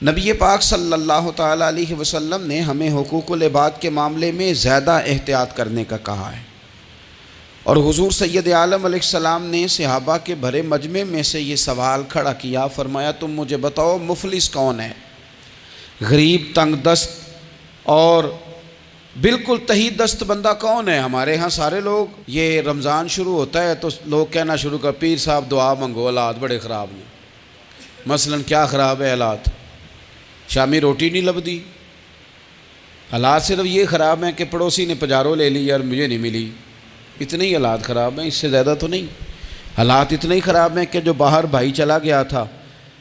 نبی پاک صلی اللہ تعالیٰ علیہ وسلم نے ہمیں حقوق العباد کے معاملے میں زیادہ احتیاط کرنے کا کہا ہے، اور حضور سید عالم علیہ السلام نے صحابہ کے بھرے مجمع میں سے یہ سوال کھڑا کیا، فرمایا تم مجھے بتاؤ مفلس کون ہے؟ غریب، تنگ دست اور بالکل تہی دست بندہ کون ہے؟ ہمارے ہاں سارے لوگ یہ رمضان شروع ہوتا ہے تو لوگ کہنا شروع کر پیر صاحب دعا منگو، حالات بڑے خراب ہیں۔ مثلا کیا خراب ہے حالات؟ شامی روٹی نہیں لبدی، حالات صرف یہ خراب ہیں کہ پڑوسی نے پجارو لے لی اور مجھے نہیں ملی، اتنے ہی حالات خراب ہیں، اس سے زیادہ تو نہیں۔ حالات اتنے ہی خراب ہیں کہ جو باہر بھائی چلا گیا تھا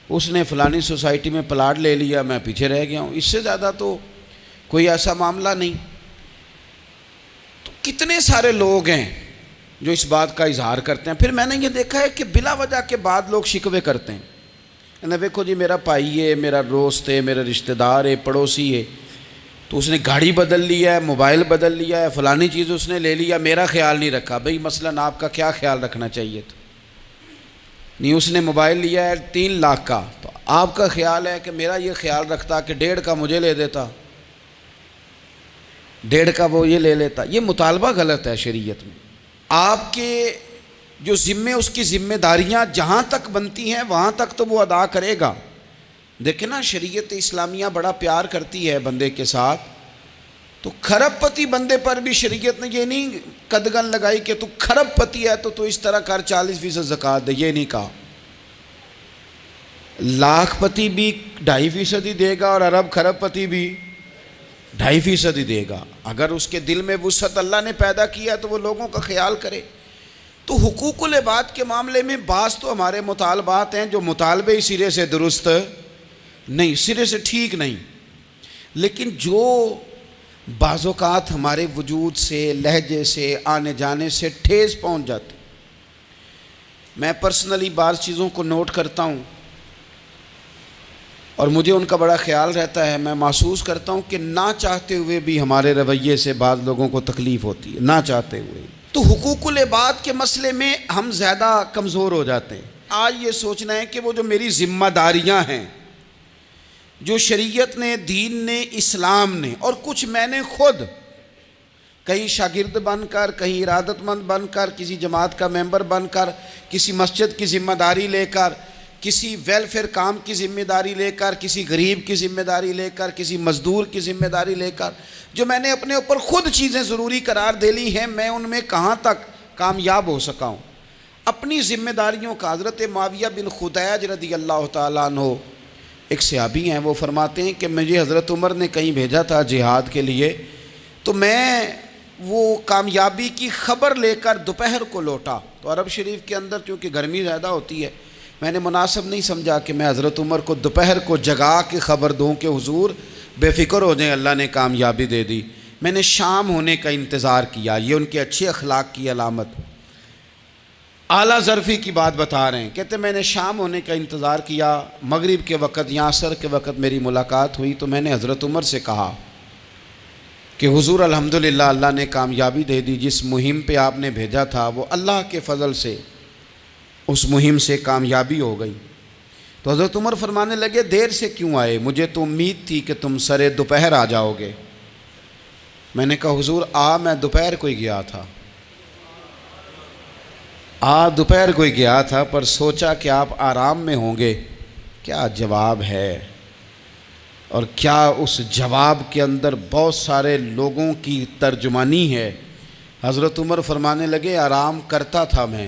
اس نے فلانی سوسائٹی میں پلاٹ لے لیا، میں پیچھے رہ گیا ہوں، اس سے زیادہ تو کوئی ایسا معاملہ نہیں۔ تو کتنے سارے لوگ ہیں جو اس بات کا اظہار کرتے ہیں۔ پھر میں نے یہ دیکھا ہے کہ بلا وجہ کے بعد لوگ شکوے کرتے ہیں، دیکھو جی میرا بھائی ہے، میرا دوست ہے، میرا رشتہ دار ہے، پڑوسی ہے، تو اس نے گاڑی بدل لیا ہے، موبائل بدل لیا ہے، فلانی چیز اس نے لے لیا، میرا خیال نہیں رکھا۔ بھئی مثلا آپ کا کیا خیال رکھنا چاہیے تھا؟ نہیں، اس نے موبائل لیا ہے 3 لاکھ کا، تو آپ کا خیال ہے کہ میرا یہ خیال رکھتا کہ 1.5 کا مجھے لے دیتا، 1.5 کا وہ یہ لے لیتا۔ یہ مطالبہ غلط ہے شریعت میں۔ آپ کے جو ذمے، اس کی ذمہ داریاں جہاں تک بنتی ہیں وہاں تک تو وہ ادا کرے گا۔ دیکھیں نا، شریعت اسلامیہ بڑا پیار کرتی ہے بندے کے ساتھ، تو کھرب پتی بندے پر بھی شریعت نے یہ نہیں قدغن لگائی کہ تو کھرب پتی ہے تو اس طرح کر 40% زکوٰۃ دے، یہ نہیں کہا۔ لاکھ پتی بھی 2.5% ہی دے گا اور ارب کھرب پتی بھی 2.5% ہی دے گا۔ اگر اس کے دل میں وسعت اللہ نے پیدا کیا تو وہ لوگوں کا خیال کرے۔ تو حقوق العباد کے معاملے میں بعض تو ہمارے مطالبات ہیں جو مطالبے سرے سے درست نہیں، سرے سے ٹھیک نہیں، لیکن جو بعض اوقات ہمارے وجود سے، لہجے سے، آنے جانے سے ٹھیس پہنچ جاتے، میں پرسنلی بعض چیزوں کو نوٹ کرتا ہوں اور مجھے ان کا بڑا خیال رہتا ہے۔ میں محسوس کرتا ہوں کہ نہ چاہتے ہوئے بھی ہمارے رویے سے بعض لوگوں کو تکلیف ہوتی ہے، نہ چاہتے ہوئے۔ تو حقوق العباد کے مسئلے میں ہم زیادہ کمزور ہو جاتے ہیں۔ آج یہ سوچنا ہے کہ وہ جو میری ذمہ داریاں ہیں، جو شریعت نے، دین نے، اسلام نے، اور کچھ میں نے خود کہیں شاگرد بن کر، کہیں ارادت مند بن کر، کسی جماعت کا ممبر بن کر، کسی مسجد کی ذمہ داری لے کر، کسی ویلفیئر کام کی ذمہ داری لے کر، کسی غریب کی ذمہ داری لے کر، کسی مزدور کی ذمہ داری لے کر، جو میں نے اپنے اوپر خود چیزیں ضروری قرار دے لی ہیں، میں ان میں کہاں تک کامیاب ہو سکا ہوں۔ اپنی ذمہ داریوں کا حضرت معاویہ بن خدیج رضی اللہ تعالیٰ عنہ ایک صحابی ہیں، وہ فرماتے ہیں کہ مجھے حضرت عمر نے کہیں بھیجا تھا جہاد کے لیے، تو میں وہ کامیابی کی خبر لے کر دوپہر کو لوٹا، تو عرب شریف کے اندر چونکہ گرمی زیادہ ہوتی ہے، میں نے مناسب نہیں سمجھا کہ میں حضرت عمر کو دوپہر کو جگا کے خبر دوں کہ حضور بے فکر ہو جائیں، اللہ نے کامیابی دے دی۔ میں نے شام ہونے کا انتظار کیا، یہ ان کے اچھے اخلاق کی علامت، اعلیٰ ظرفی کی بات بتا رہے ہیں۔ کہتے میں نے شام ہونے کا انتظار کیا، مغرب کے وقت یا عصر کے وقت میری ملاقات ہوئی، تو میں نے حضرت عمر سے کہا کہ حضور الحمدللہ اللہ نے کامیابی دے دی، جس مہم پہ آپ نے بھیجا تھا وہ اللہ کے فضل سے اس مہم سے کامیابی ہو گئی۔ تو حضرت عمر فرمانے لگے دیر سے کیوں آئے؟ مجھے تو امید تھی کہ تم سرے دوپہر آ جاؤ گے۔ میں نے کہا حضور میں دوپہر کو ہی گیا تھا، دوپہر کو ہی گیا تھا، پر سوچا کہ آپ آرام میں ہوں گے۔ کیا جواب ہے، اور کیا اس جواب کے اندر بہت سارے لوگوں کی ترجمانی ہے۔ حضرت عمر فرمانے لگے آرام کرتا تھا میں،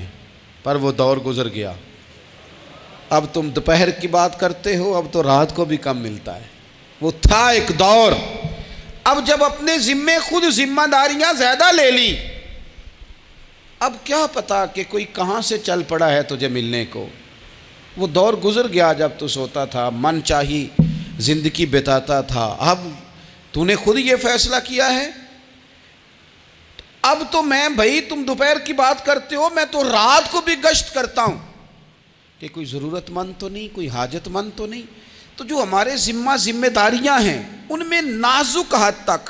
پر وہ دور گزر گیا، اب تم دوپہر کی بات کرتے ہو، اب تو رات کو بھی کم ملتا ہے۔ وہ تھا ایک دور، اب جب اپنے ذمے خود ذمہ داریاں زیادہ لے لی، اب کیا پتا کہ کوئی کہاں سے چل پڑا ہے تجھے ملنے کو۔ وہ دور گزر گیا جب تو سوتا تھا، من چاہی زندگی بتاتا تھا، اب تو نے خود یہ فیصلہ کیا ہے، اب تو میں بھائی تم دوپہر کی بات کرتے ہو، میں تو رات کو بھی گشت کرتا ہوں کہ کوئی ضرورت مند تو نہیں، کوئی حاجت مند تو نہیں۔ تو جو ہمارے ذمہ داریاں ہیں ان میں نازک حد تک،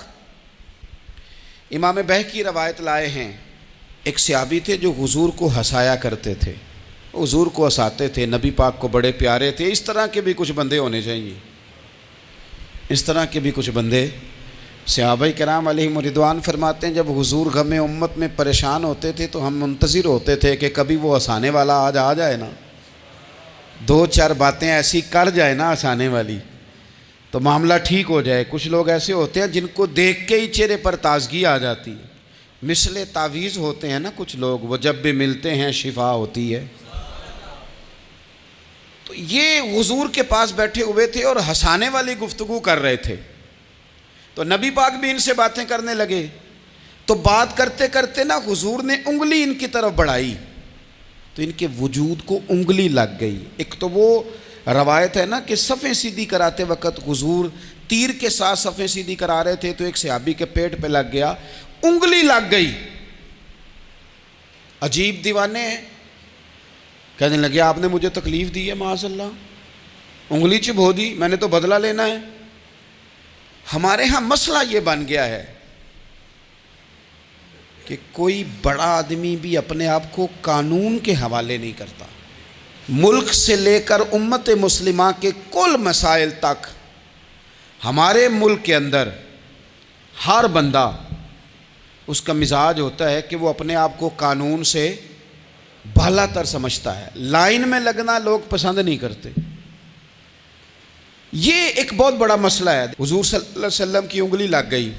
امام بہقی روایت لائے ہیں، ایک صحابی تھے جو حضور کو ہنسایا کرتے تھے، حضور کو ہنساتے تھے، نبی پاک کو بڑے پیارے تھے۔ اس طرح کے بھی کچھ بندے ہونے چاہیے، اس طرح کے بھی کچھ بندے صحابہ کرام علیہم رضوان فرماتے ہیں جب حضور غم امت میں پریشان ہوتے تھے تو ہم منتظر ہوتے تھے کہ کبھی وہ ہنسانے والا آج آ جائے نا، دو چار باتیں ایسی کر جائے نا ہنسانے والی تو معاملہ ٹھیک ہو جائے۔ کچھ لوگ ایسے ہوتے ہیں جن کو دیکھ کے ہی چہرے پر تازگی آ جاتی ہے، مثل تعویذ ہوتے ہیں نا کچھ لوگ، وہ جب بھی ملتے ہیں شفا ہوتی ہے۔ تو یہ حضور کے پاس بیٹھے ہوئے تھے اور ہنسانے والی گفتگو کر رہے تھے، تو نبی پاک بھی ان سے باتیں کرنے لگے، تو بات کرتے کرتے نا حضور نے انگلی ان کی طرف بڑھائی تو ان کے وجود کو انگلی لگ گئی۔ ایک تو وہ روایت ہے نا کہ صفیں سیدھی کراتے وقت حضور تیر کے ساتھ صفیں سیدھی کرا رہے تھے تو ایک صحابی کے پیٹ پہ لگ گیا، انگلی لگ گئی۔ عجیب دیوانے ہیں، کہنے لگے آپ نے مجھے تکلیف دی ہے، معاذ اللہ، انگلی چبھو دی، میں نے تو بدلہ لینا ہے۔ ہمارے ہاں مسئلہ یہ بن گیا ہے کہ کوئی بڑا آدمی بھی اپنے آپ کو قانون کے حوالے نہیں کرتا۔ ملک سے لے کر امت مسلمہ کے کل مسائل تک ہمارے ملک کے اندر ہر بندہ اس کا مزاج ہوتا ہے کہ وہ اپنے آپ کو قانون سے بالا تر سمجھتا ہے، لائن میں لگنا لوگ پسند نہیں کرتے۔ یہ ایک بہت بڑا مسئلہ ہے۔ حضور صلی اللہ علیہ وسلم کی انگلی لگ گئی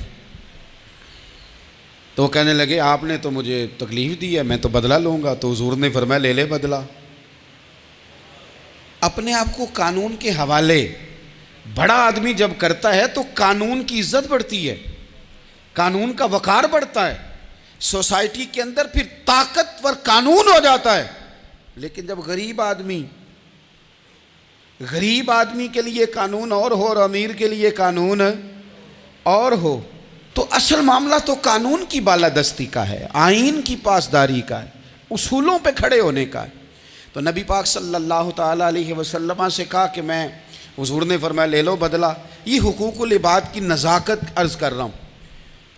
تو وہ کہنے لگے آپ نے تو مجھے تکلیف دی ہے، میں تو بدلہ لوں گا، تو حضور نے فرمایا لے لے بدلہ۔ اپنے آپ کو قانون کے حوالے بڑا آدمی جب کرتا ہے تو قانون کی عزت بڑھتی ہے، قانون کا وقار بڑھتا ہے، سوسائٹی کے اندر پھر طاقتور قانون ہو جاتا ہے۔ لیکن جب غریب آدمی کے لیے قانون اور ہو اور امیر کے لیے قانون اور ہو، تو اصل معاملہ تو قانون کی بالادستی کا ہے، آئین کی پاسداری کا ہے، اصولوں پہ کھڑے ہونے کا ہے۔ تو نبی پاک صلی اللہ تعالیٰ علیہ وسلم سے کہا کہ میں، حضور نے فرمایا لے لو بدلہ، یہ حقوق العباد کی نزاکت عرض کر رہا ہوں،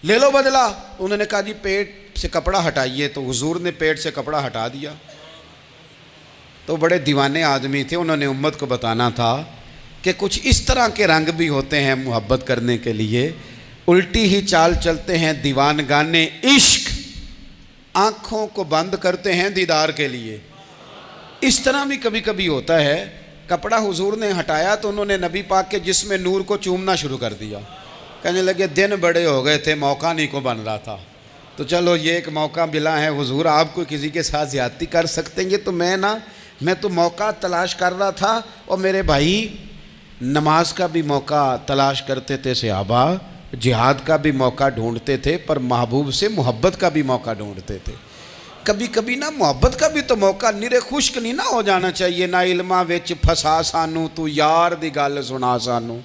لے لو بدلہ۔ انہوں نے کہا جی پیٹ سے کپڑا ہٹائیے، تو حضور نے پیٹ سے کپڑا ہٹا دیا۔ تو بڑے دیوانے آدمی تھے، انہوں نے امت کو بتانا تھا کہ کچھ اس طرح کے رنگ بھی ہوتے ہیں محبت کرنے کے لیے، الٹی ہی چال چلتے ہیں دیوانگانے عشق، آنکھوں کو بند کرتے ہیں دیدار کے لیے۔ اس طرح بھی کبھی کبھی ہوتا ہے۔ کپڑا حضور نے ہٹایا تو انہوں نے نبی پاک کے جسم نور کو چومنا شروع کر دیا، کہنے لگے دن بڑے ہو گئے تھے، موقع نہیں کو بن رہا تھا، تو چلو یہ ایک موقع ملا ہے، حضور آپ کو کسی کے ساتھ زیادتی کر سکتے ہیں، تو میں تو موقع تلاش کر رہا تھا۔ اور میرے بھائی نماز کا بھی موقع تلاش کرتے تھے صحابہ، جہاد کا بھی موقع ڈھونڈتے تھے، پر محبوب سے محبت کا بھی موقع ڈھونڈتے تھے۔ کبھی کبھی نا محبت کا بھی تو موقع نرے خشک نہیں نہ ہو جانا چاہیے۔ نہ علماں وچ پھسا سانو تو یار دی گل سنا سانو،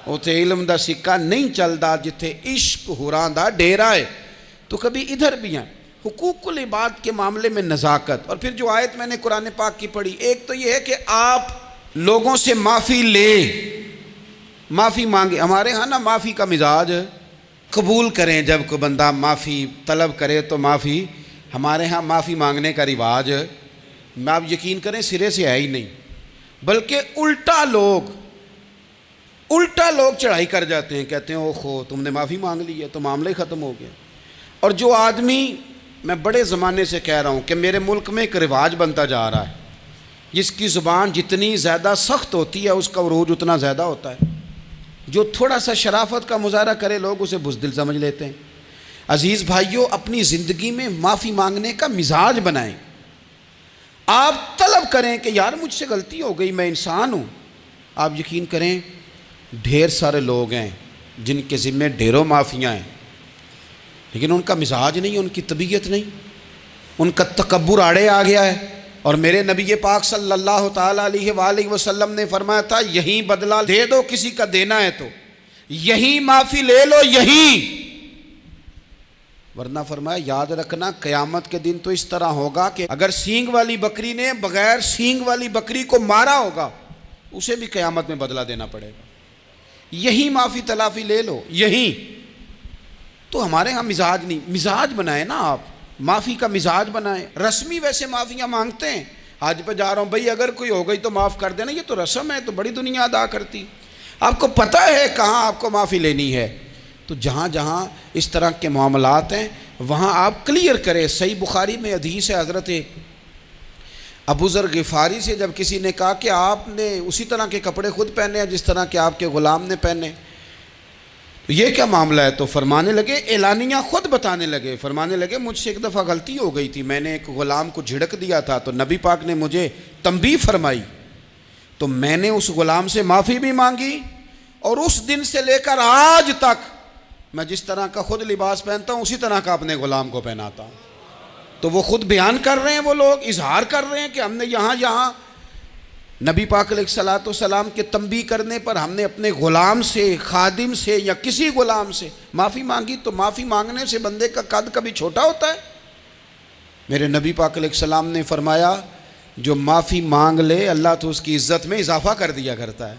اوتھے علم دا سکہ نہیں چلدا جتھے عشق ہوراں دا ڈیرا ہے۔ تو کبھی ادھر بھی ہیں حقوق العباد کے معاملے میں نزاکت۔ اور پھر جو آیت میں نے قرآن پاک کی پڑھی، ایک تو یہ ہے کہ آپ لوگوں سے معافی لے، معافی مانگے۔ ہمارے ہاں نا معافی کا مزاج قبول کریں، جب کوئی بندہ معافی طلب کرے تو معافی، ہمارے ہاں معافی مانگنے کا رواج میں آپ یقین کریں سرے سے ہے ہی نہیں، بلکہ الٹا لوگ چڑھائی کر جاتے ہیں، کہتے ہیں اوہو تم نے معافی مانگ لی ہے تو معاملہ ہی ختم ہو گیا۔ اور جو آدمی، میں بڑے زمانے سے کہہ رہا ہوں کہ میرے ملک میں ایک رواج بنتا جا رہا ہے، جس کی زبان جتنی زیادہ سخت ہوتی ہے اس کا عروج اتنا زیادہ ہوتا ہے۔ جو تھوڑا سا شرافت کا مظاہرہ کرے لوگ اسے بزدل سمجھ لیتے ہیں۔ عزیز بھائیوں، اپنی زندگی میں معافی مانگنے کا مزاج بنائیں۔ آپ طلب کریں کہ یار مجھ سے غلطی ہو گئی، میں انسان ہوں۔ آپ یقین کریں ڈھیر سارے لوگ ہیں جن کے ذمہ ڈھیروں معافیاں ہیں، لیکن ان کا مزاج نہیں، ان کی طبیعت نہیں، ان کا تکبر آڑے آ گیا ہے۔ اور میرے نبی پاک صلی اللہ تعالیٰ علیہ وآلہ وسلم نے فرمایا تھا یہیں بدلہ دے دو کسی کا دینا ہے تو، یہیں معافی لے لو، یہیں، ورنہ فرمایا یاد رکھنا قیامت کے دن تو اس طرح ہوگا کہ اگر سینگ والی بکری نے بغیر سینگ والی بکری کو مارا ہوگا اسے بھی قیامت میں بدلہ دینا پڑے گا۔ یہی معافی تلافی لے لو، یہی۔ تو ہمارے ہاں مزاج نہیں، مزاج بنائیں نا، آپ معافی کا مزاج بنائیں۔ رسمی ویسے معافیاں مانگتے ہیں، حج پہ جا رہا ہوں بھائی اگر کوئی ہو گئی تو معاف کر دینا، یہ تو رسم ہے، تو بڑی دنیا ادا کرتی۔ آپ کو پتہ ہے کہاں آپ کو معافی لینی ہے. تو جہاں جہاں اس طرح کے معاملات ہیں وہاں آپ کلیئر کریں. صحیح بخاری میں حدیث ہے حضرت ابو ذر غفاری سے، جب کسی نے کہا کہ آپ نے اسی طرح کے کپڑے خود پہنے ہیں جس طرح کہ آپ کے غلام نے پہنے، یہ کیا معاملہ ہے؟ تو فرمانے لگے، اعلانیہ خود بتانے لگے، فرمانے لگے مجھ سے ایک دفعہ غلطی ہو گئی تھی، میں نے ایک غلام کو جھڑک دیا تھا تو نبی پاک نے مجھے تنبیہ فرمائی، تو میں نے اس غلام سے معافی بھی مانگی، اور اس دن سے لے کر آج تک میں جس طرح کا خود لباس پہنتا ہوں اسی طرح کا اپنے غلام کو پہناتا ہوں. تو وہ خود بیان کر رہے ہیں، وہ لوگ اظہار کر رہے ہیں کہ ہم نے یہاں نبی پاک علیہ الصلوۃ والسلام کے تنبیہ کرنے پر ہم نے اپنے غلام سے، خادم سے یا کسی غلام سے معافی مانگی. تو معافی مانگنے سے بندے کا قد کبھی چھوٹا ہوتا ہے؟ میرے نبی پاک علیہ السلام نے فرمایا جو معافی مانگ لے اللہ تو اس کی عزت میں اضافہ کر دیا کرتا ہے.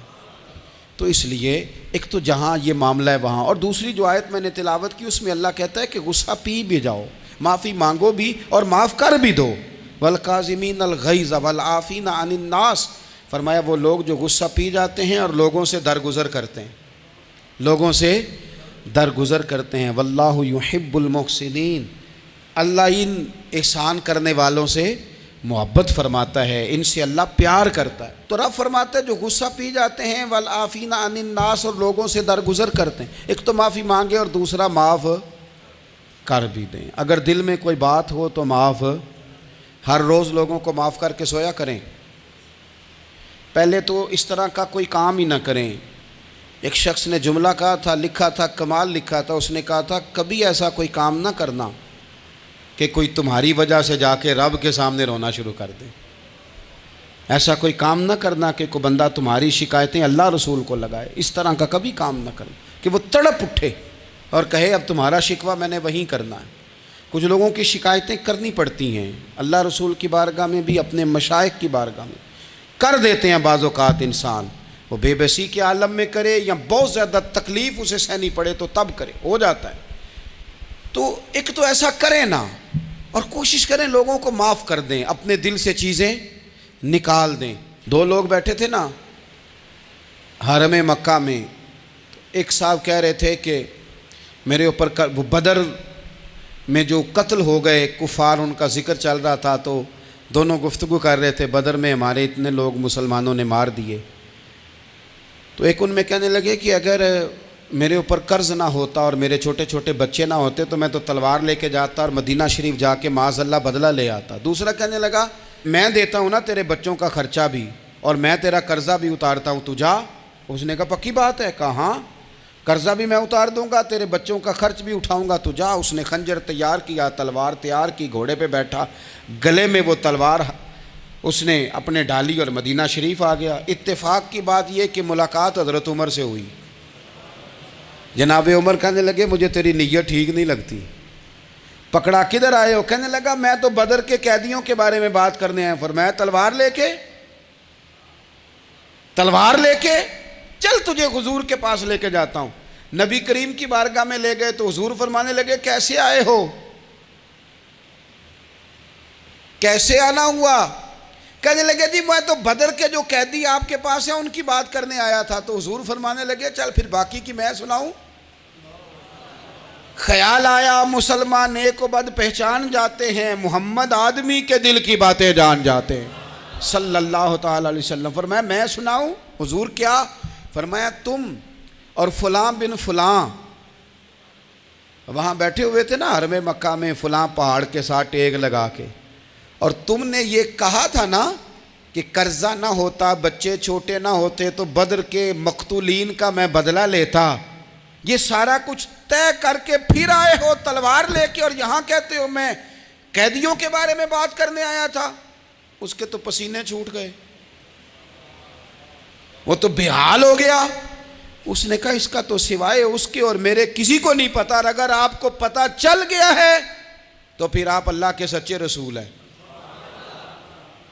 تو اس لیے ایک تو جہاں یہ معاملہ ہے وہاں، اور دوسری جو آیت میں نے تلاوت کی اس میں اللہ کہتا ہے کہ غصہ پی بھی جاؤ، معافی مانگو بھی اور معاف کر بھی دو. والکاظمین الغیظ والعافین عن الناس، فرمایا وہ لوگ جو غصہ پی جاتے ہیں اور لوگوں سے درگزر کرتے ہیں، لوگوں سے درگزر کرتے ہیں. واللہ یحب المحسنین، اللہ ان احسان کرنے والوں سے محبت فرماتا ہے، ان سے اللہ پیار کرتا ہے. تو رب فرماتا ہے جو غصہ پی جاتے ہیں والعافین عن الناس، اور لوگوں سے درگزر کرتے ہیں، ایک تو معافی مانگے اور دوسرا معاف کر بھی دیں. اگر دل میں کوئی بات ہو تو معاف، ہر روز لوگوں کو معاف کر کے سویا کریں. پہلے تو اس طرح کا کوئی کام ہی نہ کریں. ایک شخص نے جملہ کہا تھا، لکھا تھا، کمال لکھا تھا، اس نے کہا تھا کبھی ایسا کوئی کام نہ کرنا کہ کوئی تمہاری وجہ سے جا کے رب کے سامنے رونا شروع کر دے. ایسا کوئی کام نہ کرنا کہ کوئی بندہ تمہاری شکایتیں اللہ رسول کو لگائے. اس طرح کا کبھی کام نہ کرنا کہ وہ تڑپ اٹھے اور کہے اب تمہارا شکوہ میں نے وہیں کرنا ہے. کچھ لوگوں کی شکایتیں کرنی پڑتی ہیں، اللہ رسول کی بارگاہ میں بھی، اپنے مشائخ کی بارگاہ میں کر دیتے ہیں. بعض اوقات انسان وہ بے بسی کے عالم میں کرے یا بہت زیادہ تکلیف اسے سہنی پڑے تو تب کرے، ہو جاتا ہے. تو ایک تو ایسا کریں نا، اور کوشش کریں لوگوں کو معاف کر دیں، اپنے دل سے چیزیں نکال دیں. دو لوگ بیٹھے تھے نا حرم مکہ میں، ایک صاحب کہہ رہے تھے کہ میرے اوپر وہ بدر میں جو قتل ہو گئے کفار، ان کا ذکر چل رہا تھا، تو دونوں گفتگو کر رہے تھے بدر میں ہمارے اتنے لوگ مسلمانوں نے مار دیے. تو ایک ان میں کہنے لگے کہ اگر میرے اوپر قرض نہ ہوتا اور میرے چھوٹے چھوٹے بچے نہ ہوتے تو میں تو تلوار لے کے جاتا اور مدینہ شریف جا کے معاذ اللہ بدلہ لے آتا. دوسرا کہنے لگا میں دیتا ہوں نا تیرے بچوں کا خرچہ بھی اور میں تیرا قرضہ بھی اتارتا ہوں، تو جا. اس نے کہا پکی بات ہے؟ کہا ہاں، قرضہ بھی میں اتار دوں گا، تیرے بچوں کا خرچ بھی اٹھاؤں گا، تو جا. اس نے خنجر تیار کیا، تلوار تیار کی، گھوڑے پہ بیٹھا، گلے میں وہ تلوار اس نے اپنے ڈالی اور مدینہ شریف آ گیا. اتفاق کی بات یہ کہ ملاقات حضرت عمر سے ہوئی. جناب عمر کہنے لگے مجھے تیری نیت ٹھیک نہیں لگتی. پکڑا کدھر آئے ہو؟ کہنے لگا میں تو بدر کے قیدیوں کے بارے میں بات کرنے آیا. فرمایا تلوار لے کے چل تجھے حضور کے پاس لے کے جاتا ہوں. نبی کریم کی بارگاہ میں لے گئے تو حضور فرمانے لگے کیسے آئے ہو؟ کیسے آنا ہوا؟ کہنے لگے جی میں تو بدر کے جو قیدی آپ کے پاس ہیں ان کی بات کرنے آیا تھا. تو حضور فرمانے لگے چل پھر باقی کی میں سناؤں. خیال آیا مسلمان نیک و بد پہچان جاتے ہیں، محمد آدمی کے دل کی باتیں جان جاتے ہیں صلی اللہ تعالی علیہ وسلم. فرمایا میں سناؤں؟ حضور کیا؟ فرمایا تم اور فلاں بن فلاں وہاں بیٹھے ہوئے تھے نا حرم مکہ میں فلاں پہاڑ کے ساتھ ٹیک لگا کے، اور تم نے یہ کہا تھا نا کہ قرضہ نہ ہوتا، بچے چھوٹے نہ ہوتے تو بدر کے مقتولین کا میں بدلہ لیتا. یہ سارا کچھ طے کر کے پھر آئے ہو تلوار لے کے، اور یہاں کہتے ہو میں قیدیوں کے بارے میں بات کرنے آیا تھا. اس کے تو پسینے چھوٹ گئے، وہ تو بے حال ہو گیا. اس نے کہا اس کا تو سوائے اس کے اور میرے کسی کو نہیں پتا، اور اگر آپ کو پتا چل گیا ہے تو پھر آپ اللہ کے سچے رسول ہیں.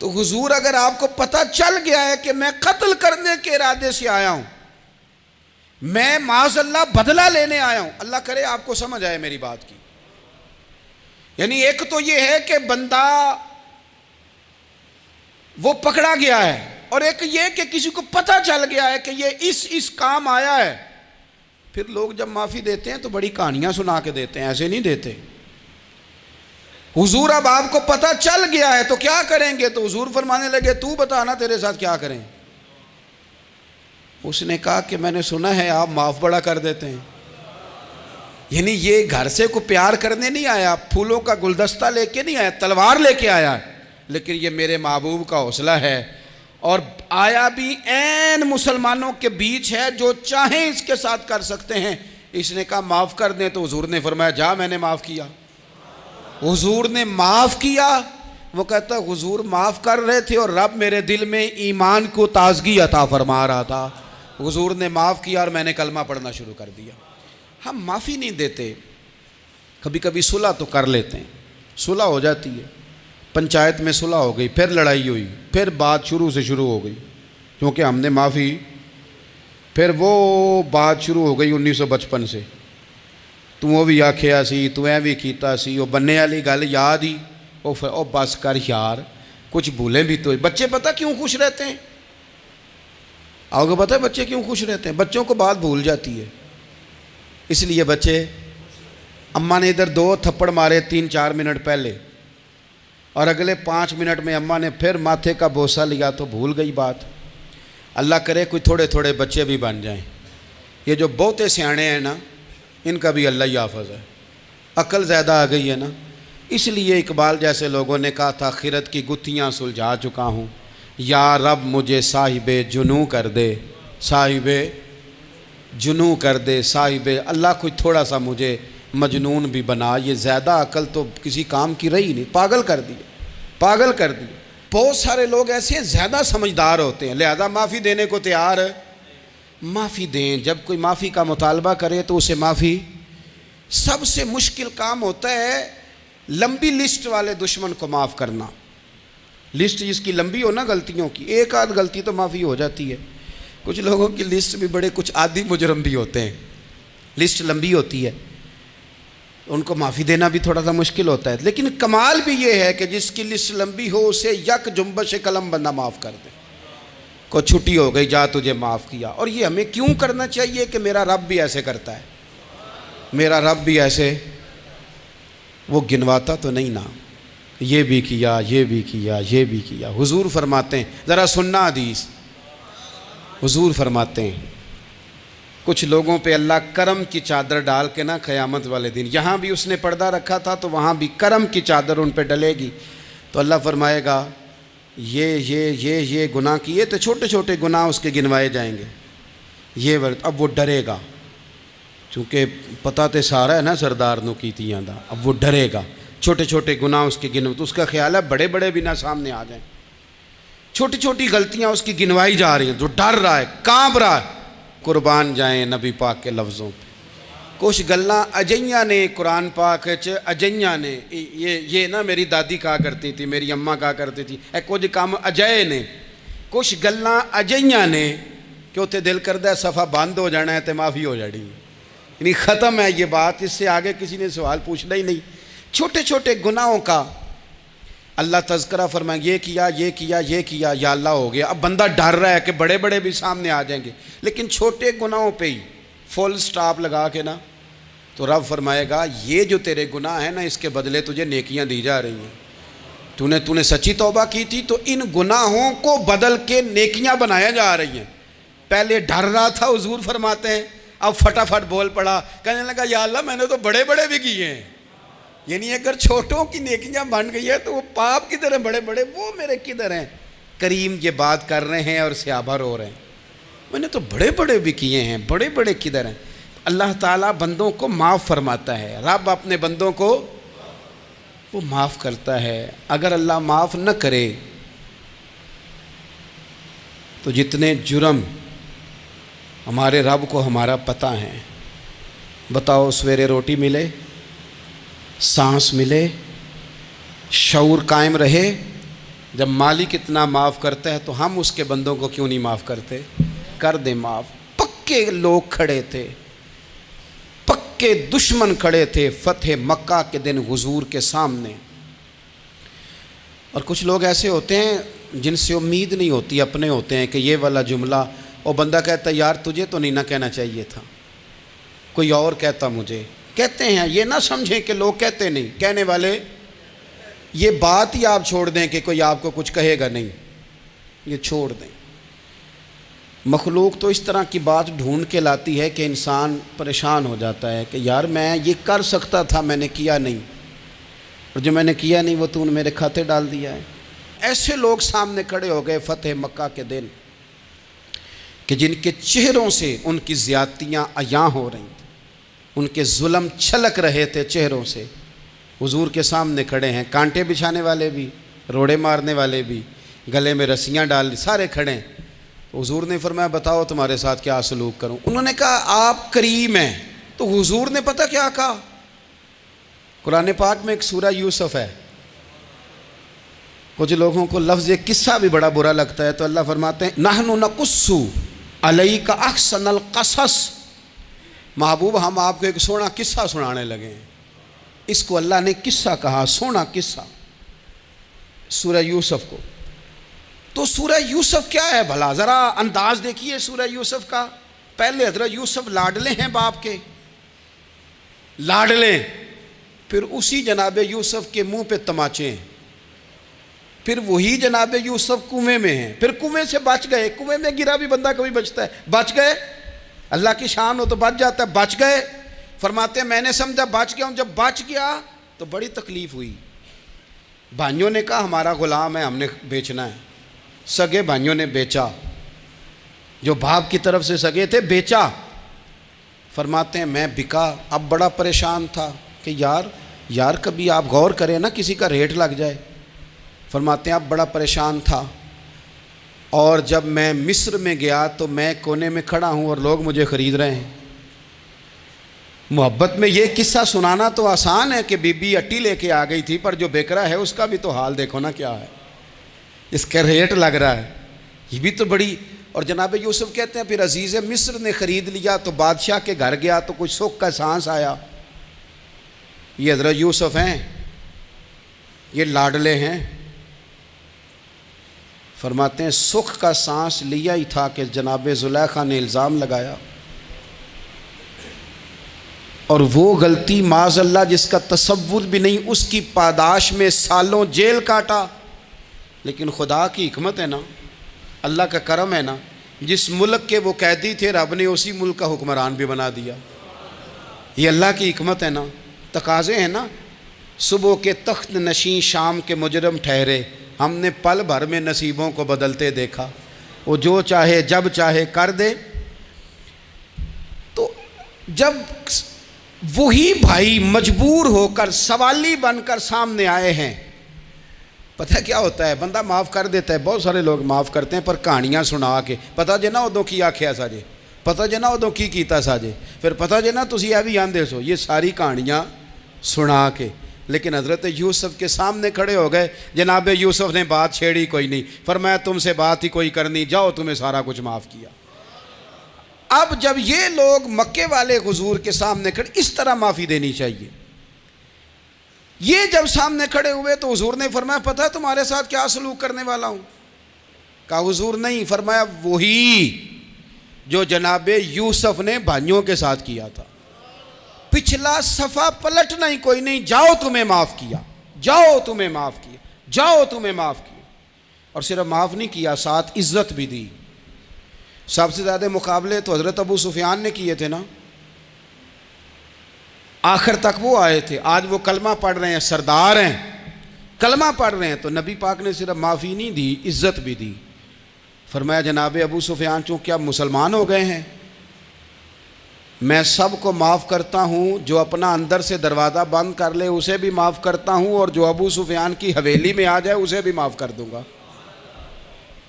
تو حضور اگر آپ کو پتا چل گیا ہے کہ میں قتل کرنے کے ارادے سے آیا ہوں، میں معاذ اللہ بدلہ لینے آیا ہوں، اللہ کرے آپ کو سمجھ آئے میری بات کی. یعنی ایک تو یہ ہے کہ بندہ وہ پکڑا گیا ہے اور ایک یہ کہ کسی کو پتہ چل گیا ہے کہ یہ اس کام آیا ہے، پھر لوگ جب معافی دیتے ہیں تو بڑی کہانیاں سنا کے دیتے ہیں، ایسے نہیں دیتے۔ حضور اب آپ کو پتہ چل گیا ہے تو کیا کریں گے؟ تو حضور فرمانے لگے تو بتانا تیرے ساتھ کیا کریں؟ اس نے کہا کہ میں نے سنا ہے آپ معاف بڑا کر دیتے ہیں۔ یعنی یہ گھر سے کو پیار کرنے نہیں آیا، پھولوں کا گلدستہ لے کے نہیں آیا، تلوار لے کے آیا، لیکن یہ میرے محبوب کا حوصلہ ہے، اور آیا بھی عین مسلمانوں کے بیچ ہے، جو چاہیں اس کے ساتھ کر سکتے ہیں۔ اس نے کہا معاف کر دیں، تو حضور نے فرمایا جا میں نے معاف کیا۔ حضور نے معاف کیا۔ وہ کہتا ہے حضور معاف کر رہے تھے اور رب میرے دل میں ایمان کو تازگی عطا فرما رہا تھا۔ حضور نے معاف کیا اور میں نے کلمہ پڑھنا شروع کر دیا۔ ہم معافی نہیں دیتے، کبھی کبھی صلح تو کر لیتے ہیں، صلح ہو جاتی ہے، پنچایت میں صلح ہو گئی، پھر لڑائی ہوئی، پھر بات شروع سے شروع ہو گئی، کیونکہ ہم نے معافی، پھر وہ بات شروع ہو گئی 1955 سے، تو وہ بھی آکھیا سی، تو اے بھی کیتا سی، وہ بننے والی گل یاد ہی، او بس کر یار، کچھ بھولیں بھی تو۔ بچے پتہ کیوں خوش رہتے ہیں؟ آپ کو پتہ ہے بچے کیوں خوش رہتے ہیں؟ بچوں کو بات بھول جاتی ہے، اس لیے بچے، اماں نے ادھر 2 تھپڑ مارے 3-4 منٹ پہلے، اور اگلے 5 منٹ میں اماں نے پھر ماتھے کا بوسہ لیا تو بھول گئی بات۔ اللہ کرے کوئی تھوڑے تھوڑے بچے بھی بن جائیں۔ یہ جو بہتے سیانے ہیں نا، ان کا بھی اللہ ہی حافظ ہے، عقل زیادہ آ گئی ہے نا۔ اس لیے اقبال جیسے لوگوں نے کہا تھا خرد کی گتھیاں سلجھا چکا ہوں، یا رب مجھے صاحب جنوں کر دے، صاحب جنوں کر دے، صاحب اللہ کوئی تھوڑا سا مجھے مجنون بھی بنا۔ یہ زیادہ عقل تو کسی کام کی رہی نہیں، پاگل کر دی، پاگل کر دی۔ بہت سارے لوگ ایسے ہیں زیادہ سمجھدار ہوتے ہیں، لہذا معافی دینے کو تیار، معافی دیں۔ جب کوئی معافی کا مطالبہ کرے تو اسے معافی، سب سے مشکل کام ہوتا ہے لمبی لسٹ والے دشمن کو معاف کرنا۔ لسٹ جس کی لمبی ہو نا غلطیوں کی، ایک آدھ غلطی تو معافی ہو جاتی ہے۔ کچھ لوگوں کی لسٹ بھی بڑے، کچھ عادی مجرم بھی ہوتے ہیں، لسٹ لمبی ہوتی ہے، ان کو معافی دینا بھی تھوڑا سا مشکل ہوتا ہے۔ لیکن کمال بھی یہ ہے کہ جس کی لسٹ لمبی ہو اسے یک جنبش قلم بندہ معاف کر دے، کو چھٹی ہو گئی، جا تجھے معاف کیا۔ اور یہ ہمیں کیوں کرنا چاہیے کہ میرا رب بھی ایسے کرتا ہے، میرا رب بھی ایسے، وہ گنواتا تو نہیں نا، یہ بھی کیا، یہ بھی کیا، یہ بھی کیا۔ حضور فرماتے ہیں، ذرا سننا حدیث، حضور فرماتے ہیں کچھ لوگوں پہ اللہ کرم کی چادر ڈال کے نا قیامت والے دن، یہاں بھی اس نے پردہ رکھا تھا تو وہاں بھی کرم کی چادر ان پہ ڈلے گی، تو اللہ فرمائے گا یہ گناہ کیے تو چھوٹے چھوٹے گناہ اس کے گنوائے جائیں گے، یہ اب وہ ڈرے گا، چونکہ پتہ تے سارا ہے نا سردار نو کیتیاں دا، اب وہ ڈرے گا، چھوٹے چھوٹے گناہ اس کے گنو، تو اس کا خیال ہے بڑے بڑے بھی نہ سامنے آ جائیں، چھوٹی چھوٹی غلطیاں اس کی گنوائی جا رہی ہیں، جو ڈر رہا ہے، کانپ رہا ہے۔ قربان جائیں نبی پاک کے لفظوں پہ، کچھ گلاں اجیاں نے قرآن پاک اجیاں نے، یہ نا میری دادی کہا کرتی تھی، میری اماں کہا کرتی تھی، اے کچھ کام اجائے نے، کچھ گلاں اجیاں نے کہ اتنے دل کردہ صفحہ بند ہو جانا ہے تو معافی ہو جانی، یعنی ختم ہے یہ بات، اس سے آگے کسی نے سوال پوچھنا ہی نہیں۔ چھوٹے چھوٹے گناہوں کا اللہ تذکرہ فرمائیں، یہ کیا یہ کیا یہ کیا، یا اللہ ہو گیا۔ اب بندہ ڈر رہا ہے کہ بڑے بڑے بھی سامنے آ جائیں گے، لیکن چھوٹے گناہوں پہ ہی فل سٹاپ لگا کے نا، تو رب فرمائے گا یہ جو تیرے گناہ ہیں نا، اس کے بدلے تجھے نیکیاں دی جا رہی ہیں، تو نے سچی توبہ کی تھی تو ان گناہوں کو بدل کے نیکیاں بنایا جا رہی ہیں۔ پہلے ڈر رہا تھا، حضور فرماتے ہیں، اب فٹافٹ بول پڑا، کہنے لگا یا اللہ میں نے تو بڑے بڑے بھی کیے ہیں، یعنی اگر چھوٹوں کی نیکیاں بن گئی ہے تو وہ پاپ کدھر ہیں، بڑے بڑے وہ میرے کدھر ہیں۔ کریم یہ بات کر رہے ہیں اور صحابہ رو رہے ہیں، میں نے تو بڑے بڑے بھی کیے ہیں، بڑے بڑے کدھر ہیں۔ اللہ تعالیٰ بندوں کو معاف فرماتا ہے، رب اپنے بندوں کو وہ معاف کرتا ہے۔ اگر اللہ معاف نہ کرے تو جتنے جرم ہمارے رب کو ہمارا پتہ ہے، بتاؤ سویرے روٹی ملے، سانس ملے، شعور قائم رہے، جب مالک اتنا معاف کرتا ہے تو ہم اس کے بندوں کو کیوں نہیں معاف کرتے؟ کر دیں معاف۔ پکے لوگ کھڑے تھے، پکے دشمن کھڑے تھے فتح مکہ کے دن حضور کے سامنے، اور کچھ لوگ ایسے ہوتے ہیں جن سے امید نہیں ہوتی اپنے ہوتے ہیں کہ یہ والا جملہ، اور بندہ کہتا ہے یار تجھے تو نہیں نہ کہنا چاہیے تھا، کوئی اور کہتا مجھے. کہتے ہیں یہ نہ سمجھیں کہ لوگ کہتے نہیں، کہنے والے. یہ بات ہی آپ چھوڑ دیں کہ کوئی آپ کو کچھ کہے گا نہیں، یہ چھوڑ دیں. مخلوق تو اس طرح کی بات ڈھونڈ کے لاتی ہے کہ انسان پریشان ہو جاتا ہے کہ یار میں یہ کر سکتا تھا، میں نے کیا نہیں، اور جو میں نے کیا نہیں وہ تو نے میرے کھاتے ڈال دیا ہے. ایسے لوگ سامنے کھڑے ہو گئے فتح مکہ کے دن کہ جن کے چہروں سے ان کی زیادتیاں عیاں ہو رہی تھیں، ان کے ظلم چھلک رہے تھے چہروں سے. حضور کے سامنے کھڑے ہیں، کانٹے بچھانے والے بھی، روڑے مارنے والے بھی، گلے میں رسیاں ڈال سارے کھڑے ہیں. حضور نے فرمایا بتاؤ تمہارے ساتھ کیا سلوک کروں. انہوں نے کہا آپ کریم ہیں. تو حضور نے پتہ کیا کہا؟ قرآن پاک میں ایک سورہ یوسف ہے. کچھ لوگوں کو لفظ قصہ بھی بڑا برا لگتا ہے، تو اللہ فرماتے ہیں نحن نقص علیک احسن القصص. محبوب ہم آپ کو ایک سونا قصہ سنانے لگے ہیں. اس کو اللہ نے قصہ کہا، سونا قصہ، سورہ یوسف کو. تو سورہ یوسف کیا ہے بھلا؟ ذرا انداز دیکھیے سورہ یوسف کا. پہلے حضرت یوسف لاڈلے ہیں باپ کے، لاڈلے. پھر اسی جناب یوسف کے منہ پہ تماچے ہیں. پھر وہی جناب یوسف کنویں میں ہیں. پھر کنویں سے بچ گئے. کنویں میں گرا بھی بندہ کبھی بچتا ہے؟ بچ گئے. اللہ کی شان ہو تو بچ جاتا ہے. بچ گئے. فرماتے ہیں میں نے سمجھا بچ گیا ہوں. جب بچ گیا تو بڑی تکلیف ہوئی. بھائیوں نے کہا ہمارا غلام ہے، ہم نے بیچنا ہے. سگے بھائیوں نے بیچا، جو باپ کی طرف سے سگے تھے بیچا. فرماتے ہیں میں بکا. اب بڑا پریشان تھا کہ یار کبھی آپ غور کریں نا، کسی کا ریٹ لگ جائے. فرماتے ہیں اب بڑا پریشان تھا، اور جب میں مصر میں گیا تو میں کونے میں کھڑا ہوں اور لوگ مجھے خرید رہے ہیں. محبت میں یہ قصہ سنانا تو آسان ہے کہ بی بی اٹی لے کے آ گئی تھی، پر جو بیکرا ہے اس کا بھی تو حال دیکھو نا کیا ہے، اس کا ریٹ لگ رہا ہے. یہ بھی تو بڑی. اور جناب یوسف کہتے ہیں پھر عزیز مصر نے خرید لیا تو بادشاہ کے گھر گیا تو کچھ سکھ کا سانس آیا. یہ حضرت یوسف ہیں، یہ لاڈلے ہیں. فرماتے ہیں سکھ کا سانس لیا ہی تھا کہ جناب زلیخا نے الزام لگایا. اور وہ غلطی معاذ اللہ جس کا تصور بھی نہیں، اس کی پاداش میں سالوں جیل کاٹا. لیکن خدا کی حکمت ہے نا، اللہ کا کرم ہے نا، جس ملک کے وہ قیدی تھے رب نے اسی ملک کا حکمران بھی بنا دیا. یہ اللہ کی حکمت ہے نا، تقاضے ہیں نا. صبح کے تخت نشین شام کے مجرم ٹھہرے، ہم نے پل بھر میں نصیبوں کو بدلتے دیکھا. وہ جو چاہے جب چاہے کر دے. تو جب وہی بھائی مجبور ہو کر سوالی بن کر سامنے آئے ہیں، پتہ کیا ہوتا ہے؟ بندہ معاف کر دیتا ہے. بہت سارے لوگ معاف کرتے ہیں، پر کہانیاں سنا کے پتہ جے نا ادوں کی آکھیا ساجے، پتہ جے نا ادوں کی کیتا ساجے، پھر پتہ جے نا تسی اے بھی آندے سو. یہ ساری کہانیاں سنا کے. لیکن حضرت یوسف کے سامنے کھڑے ہو گئے. جناب یوسف نے بات چھیڑی کوئی نہیں، فرمایا تم سے بات ہی کوئی کرنی، جاؤ تمہیں سارا کچھ معاف کیا. اب جب یہ لوگ مکے والے حضور کے سامنے کھڑے، اس طرح معافی دینی چاہیے. یہ جب سامنے کھڑے ہوئے تو حضور نے فرمایا پتہ تمہارے ساتھ کیا سلوک کرنے والا ہوں؟ کہا حضور نہیں. فرمایا وہی جو جناب یوسف نے بھائیوں کے ساتھ کیا تھا. پچھلا صفحہ پلٹنا ہی کوئی نہیں. جاؤ تمہیں معاف کیا، جاؤ تمہیں معاف کیا، جاؤ تمہیں معاف کیا. اور صرف معاف نہیں کیا، ساتھ عزت بھی دی. سب سے زیادہ مقابلے تو حضرت ابو سفیان نے کیے تھے نا، آخر تک وہ آئے تھے. آج وہ کلمہ پڑھ رہے ہیں، سردار ہیں، کلمہ پڑھ رہے ہیں. تو نبی پاک نے صرف معافی نہیں دی، عزت بھی دی. فرمایا جناب ابو سفیان چونکہ اب مسلمان ہو گئے ہیں، میں سب کو معاف کرتا ہوں. جو اپنا اندر سے دروازہ بند کر لے اسے بھی معاف کرتا ہوں، اور جو ابو سفیان کی حویلی میں آ جائے اسے بھی معاف کر دوں گا.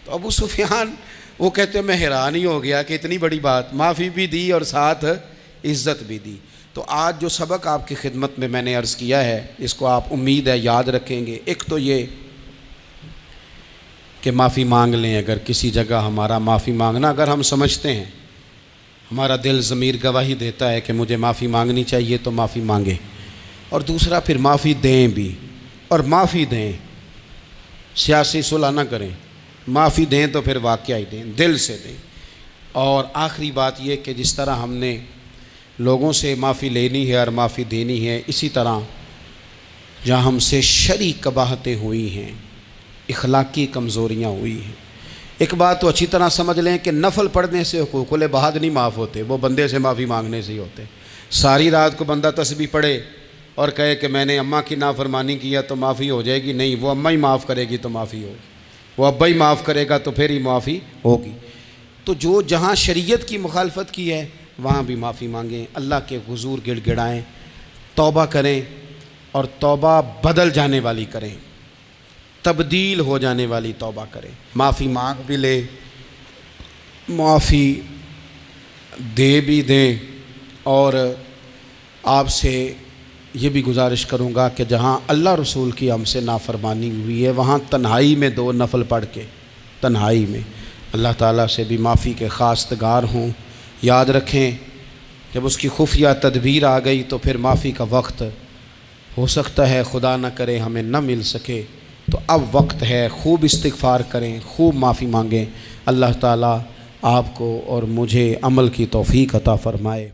تو ابو سفیان وہ کہتے ہیں میں حیران ہی ہو گیا کہ اتنی بڑی بات، معافی بھی دی اور ساتھ عزت بھی دی. تو آج جو سبق آپ کی خدمت میں نے عرض کیا ہے، اس کو آپ امید ہے یاد رکھیں گے. ایک تو یہ کہ معافی مانگ لیں. اگر کسی جگہ ہمارا معافی مانگنا اگر ہم سمجھتے ہیں، ہمارا دل ضمیر گواہی دیتا ہے کہ مجھے معافی مانگنی چاہیے، تو معافی مانگیں. اور دوسرا پھر معافی دیں بھی، اور معافی دیں، سیاسی صلح نہ کریں. معافی دیں تو پھر واقعہ ہی دیں، دل سے دیں۔ اور آخری بات یہ کہ جس طرح ہم نے لوگوں سے معافی لینی ہے اور معافی دینی ہے، اسی طرح جہاں ہم سے شرعی قباحتیں ہوئی ہیں، اخلاقی کمزوریاں ہوئی ہیں، ایک بات تو اچھی طرح سمجھ لیں کہ نفل پڑھنے سے حقوق العباد نہیں معاف ہوتے، وہ بندے سے معافی مانگنے سے ہی ہوتے۔ ساری رات کو بندہ تسبیح پڑھے اور کہے کہ میں نے اماں کی نافرمانی کیا تو معافی ہو جائے گی، نہیں، وہ اماں ہی معاف کرے گی تو معافی ہوگی، وہ ابا ہی معاف کرے گا تو پھر ہی معافی ہوگی۔ تو جو جہاں شریعت کی مخالفت کی ہے وہاں بھی معافی مانگیں، اللہ کے حضور گڑ گڑائیں، توبہ کریں، اور توبہ بدل جانے والی کریں، تبدیل ہو جانے والی توبہ کریں۔ معافی مانگ بھی لے، معافی دے بھی دیں، اور آپ سے یہ بھی گزارش کروں گا کہ جہاں اللہ رسول کی ہم سے نافرمانی ہوئی ہے وہاں تنہائی میں 2 نفل پڑھ کے تنہائی میں اللہ تعالیٰ سے بھی معافی کے خواستگار ہوں۔ یاد رکھیں جب اس کی خفیہ تدبیر آ گئی تو پھر معافی کا وقت ہو سکتا ہے خدا نہ کرے ہمیں نہ مل سکے، تو اب وقت ہے، خوب استغفار کریں، خوب معافی مانگیں۔ اللہ تعالیٰ آپ کو اور مجھے عمل کی توفیق عطا فرمائے۔